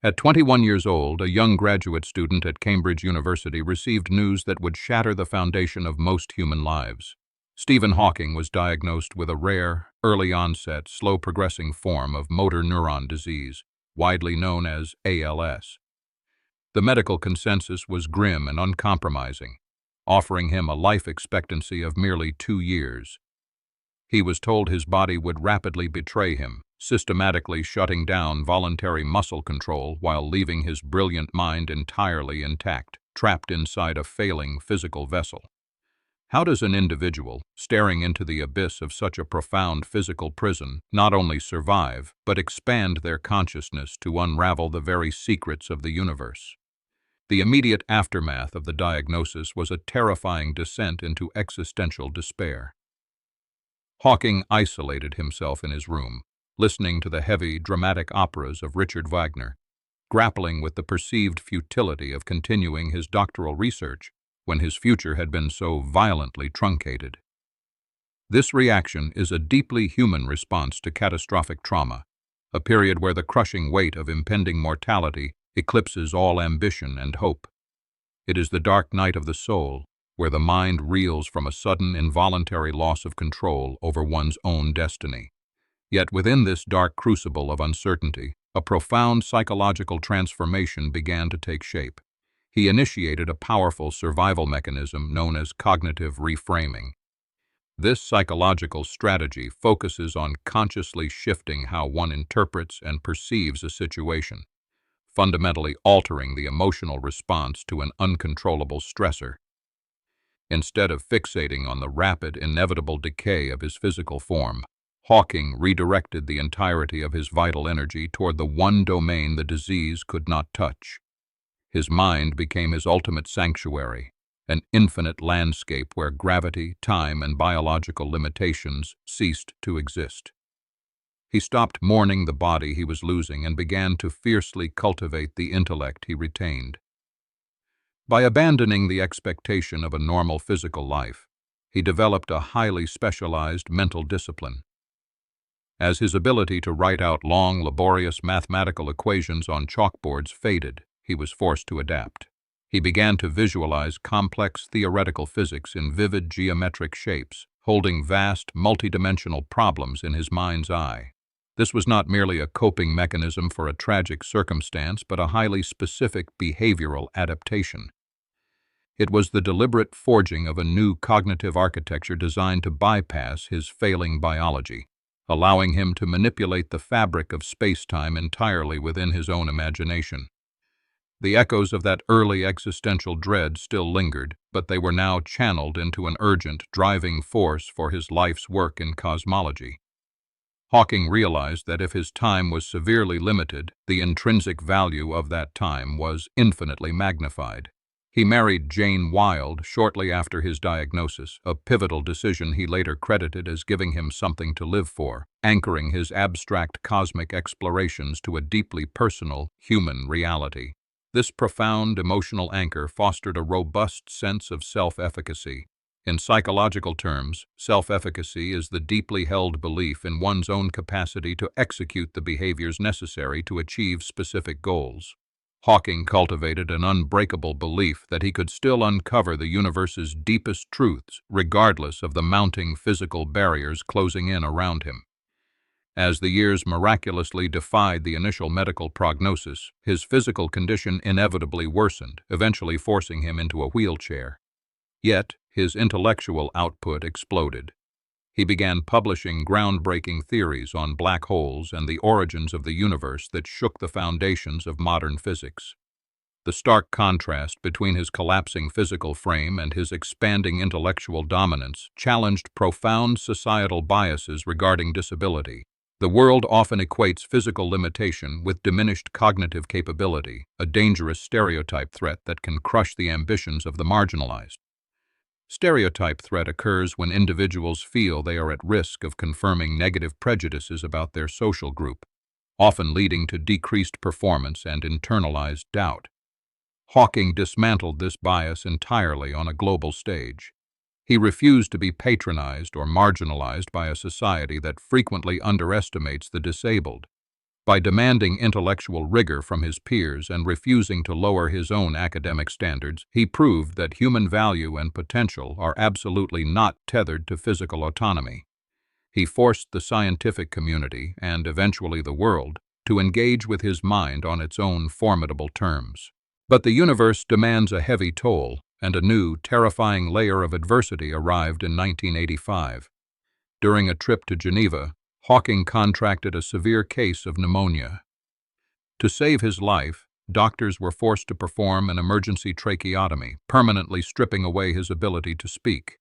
At 21 years old, a young graduate student at Cambridge University received news that would shatter the foundation of most human lives. Stephen Hawking was diagnosed with a rare, early-onset, slow-progressing form of motor neuron disease, widely known as ALS. The medical consensus was grim and uncompromising, offering him a life expectancy of merely 2 years. He was told his body would rapidly betray him, systematically shutting down voluntary muscle control while leaving his brilliant mind entirely intact, trapped inside a failing physical vessel. How does an individual, staring into the abyss of such a profound physical prison, not only survive, but expand their consciousness to unravel the very secrets of the universe? The immediate aftermath of the diagnosis was a terrifying descent into existential despair. Hawking isolated himself in his room, listening to the heavy, dramatic operas of Richard Wagner, grappling with the perceived futility of continuing his doctoral research when his future had been so violently truncated. This reaction is a deeply human response to catastrophic trauma, a period where the crushing weight of impending mortality eclipses all ambition and hope. It is the dark night of the soul, where the mind reels from a sudden involuntary loss of control over one's own destiny. Yet within this dark crucible of uncertainty, a profound psychological transformation began to take shape. He initiated a powerful survival mechanism known as cognitive reframing. This psychological strategy focuses on consciously shifting how one interprets and perceives a situation, fundamentally altering the emotional response to an uncontrollable stressor. Instead of fixating on the rapid, inevitable decay of his physical form, Hawking redirected the entirety of his vital energy toward the one domain the disease could not touch. His mind became his ultimate sanctuary, an infinite landscape where gravity, time, and biological limitations ceased to exist. He stopped mourning the body he was losing and began to fiercely cultivate the intellect he retained. By abandoning the expectation of a normal physical life, he developed a highly specialized mental discipline. As his ability to write out long, laborious mathematical equations on chalkboards faded, he was forced to adapt. He began to visualize complex theoretical physics in vivid geometric shapes, holding vast, multidimensional problems in his mind's eye. This was not merely a coping mechanism for a tragic circumstance, but a highly specific behavioral adaptation. It was the deliberate forging of a new cognitive architecture designed to bypass his failing biology, allowing him to manipulate the fabric of space-time entirely within his own imagination. The echoes of that early existential dread still lingered, but they were now channeled into an urgent, driving force for his life's work in cosmology. Hawking realized that if his time was severely limited, the intrinsic value of that time was infinitely magnified. He married Jane Wilde shortly after his diagnosis, a pivotal decision he later credited as giving him something to live for, anchoring his abstract cosmic explorations to a deeply personal, human reality. This profound emotional anchor fostered a robust sense of self-efficacy. In psychological terms, self-efficacy is the deeply held belief in one's own capacity to execute the behaviors necessary to achieve specific goals. Hawking cultivated an unbreakable belief that he could still uncover the universe's deepest truths, regardless of the mounting physical barriers closing in around him. As the years miraculously defied the initial medical prognosis, his physical condition inevitably worsened, eventually forcing him into a wheelchair. Yet, his intellectual output exploded. He began publishing groundbreaking theories on black holes and the origins of the universe that shook the foundations of modern physics. The stark contrast between his collapsing physical frame and his expanding intellectual dominance challenged profound societal biases regarding disability. The world often equates physical limitation with diminished cognitive capability, a dangerous stereotype threat that can crush the ambitions of the marginalized. Stereotype threat occurs when individuals feel they are at risk of confirming negative prejudices about their social group, often leading to decreased performance and internalized doubt. Hawking dismantled this bias entirely on a global stage. He refused to be patronized or marginalized by a society that frequently underestimates the disabled. By demanding intellectual rigor from his peers and refusing to lower his own academic standards, he proved that human value and potential are absolutely not tethered to physical autonomy. He forced the scientific community, and eventually the world, to engage with his mind on its own formidable terms. But the universe demands a heavy toll, and a new, terrifying layer of adversity arrived in 1985. During a trip to Geneva, Hawking contracted a severe case of pneumonia. To save his life, doctors were forced to perform an emergency tracheotomy, permanently stripping away his ability to speak.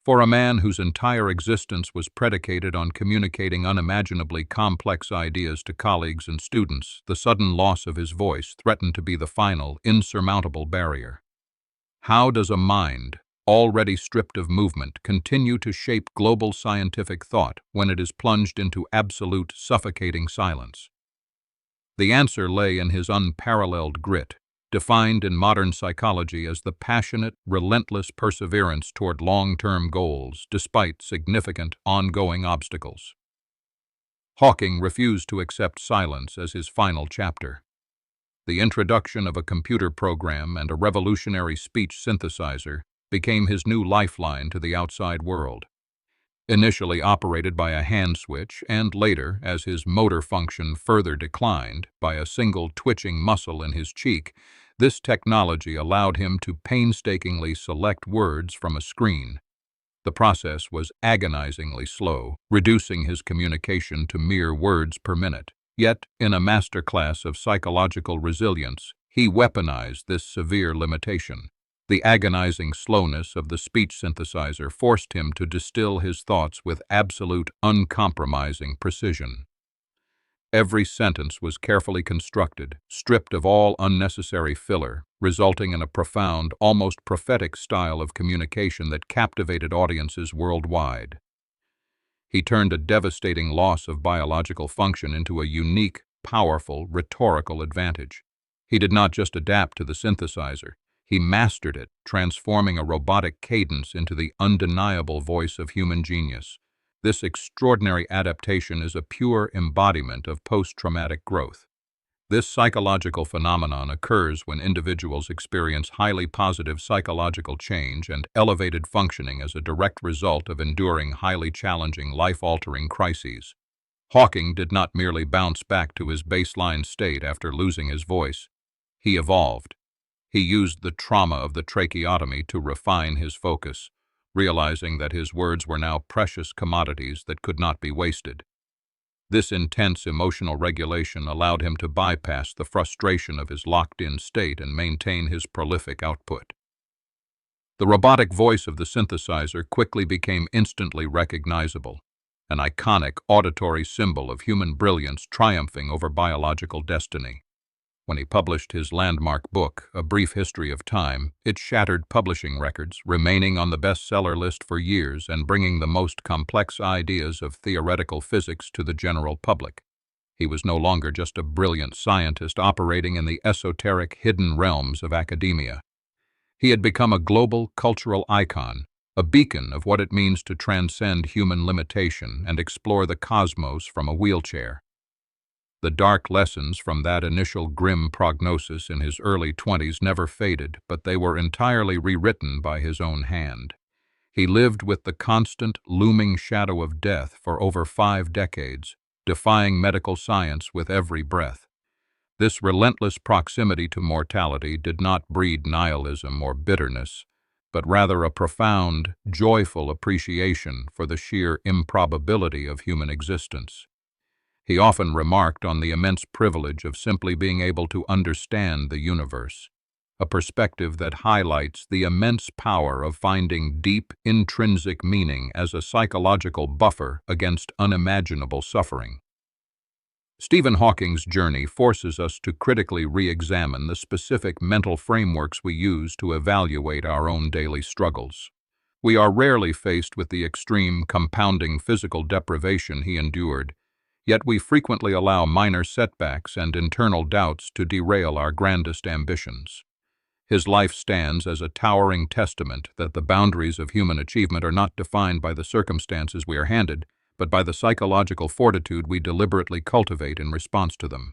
For a man whose entire existence was predicated on communicating unimaginably complex ideas to colleagues and students, the sudden loss of his voice threatened to be the final, insurmountable barrier. How does a mind, already stripped of movement, continue to shape global scientific thought when it is plunged into absolute, suffocating silence? The answer lay in his unparalleled grit, defined in modern psychology as the passionate, relentless perseverance toward long-term goals despite significant, ongoing obstacles. Hawking refused to accept silence as his final chapter. The introduction of a computer program and a revolutionary speech synthesizer became his new lifeline to the outside world. Initially operated by a hand switch and later, as his motor function further declined, by a single twitching muscle in his cheek, this technology allowed him to painstakingly select words from a screen. The process was agonizingly slow, reducing his communication to mere words per minute. Yet, in a masterclass of psychological resilience, he weaponized this severe limitation. The agonizing slowness of the speech synthesizer forced him to distill his thoughts with absolute, uncompromising precision. Every sentence was carefully constructed, stripped of all unnecessary filler, resulting in a profound, almost prophetic style of communication that captivated audiences worldwide. He turned a devastating loss of biological function into a unique, powerful, rhetorical advantage. He did not just adapt to the synthesizer. He mastered it, transforming a robotic cadence into the undeniable voice of human genius. This extraordinary adaptation is a pure embodiment of post-traumatic growth. This psychological phenomenon occurs when individuals experience highly positive psychological change and elevated functioning as a direct result of enduring highly challenging, life-altering crises. Hawking did not merely bounce back to his baseline state after losing his voice. He evolved. He used the trauma of the tracheotomy to refine his focus, realizing that his words were now precious commodities that could not be wasted. This intense emotional regulation allowed him to bypass the frustration of his locked-in state and maintain his prolific output. The robotic voice of the synthesizer quickly became instantly recognizable, an iconic auditory symbol of human brilliance triumphing over biological destiny. When he published his landmark book, A Brief History of Time, it shattered publishing records, remaining on the bestseller list for years and bringing the most complex ideas of theoretical physics to the general public. He was no longer just a brilliant scientist operating in the esoteric, hidden realms of academia. He had become a global cultural icon, a beacon of what it means to transcend human limitation and explore the cosmos from a wheelchair. The dark lessons from that initial grim prognosis in his early 20s never faded, but they were entirely rewritten by his own hand. He lived with the constant, looming shadow of death for over 5 decades, defying medical science with every breath. This relentless proximity to mortality did not breed nihilism or bitterness, but rather a profound, joyful appreciation for the sheer improbability of human existence. He often remarked on the immense privilege of simply being able to understand the universe, a perspective that highlights the immense power of finding deep, intrinsic meaning as a psychological buffer against unimaginable suffering. Stephen Hawking's journey forces us to critically re-examine the specific mental frameworks we use to evaluate our own daily struggles. We are rarely faced with the extreme, compounding physical deprivation he endured, yet we frequently allow minor setbacks and internal doubts to derail our grandest ambitions. His life stands as a towering testament that the boundaries of human achievement are not defined by the circumstances we are handed, but by the psychological fortitude we deliberately cultivate in response to them.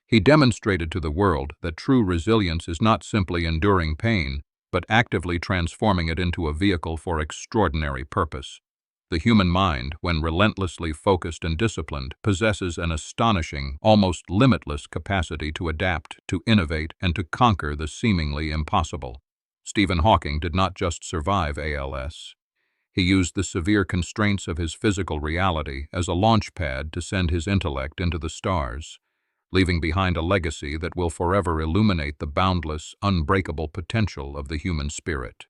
He demonstrated to the world that true resilience is not simply enduring pain, but actively transforming it into a vehicle for extraordinary purpose. The human mind, when relentlessly focused and disciplined, possesses an astonishing, almost limitless capacity to adapt, to innovate, and to conquer the seemingly impossible. Stephen Hawking did not just survive ALS. He used the severe constraints of his physical reality as a launch pad to send his intellect into the stars, leaving behind a legacy that will forever illuminate the boundless, unbreakable potential of the human spirit.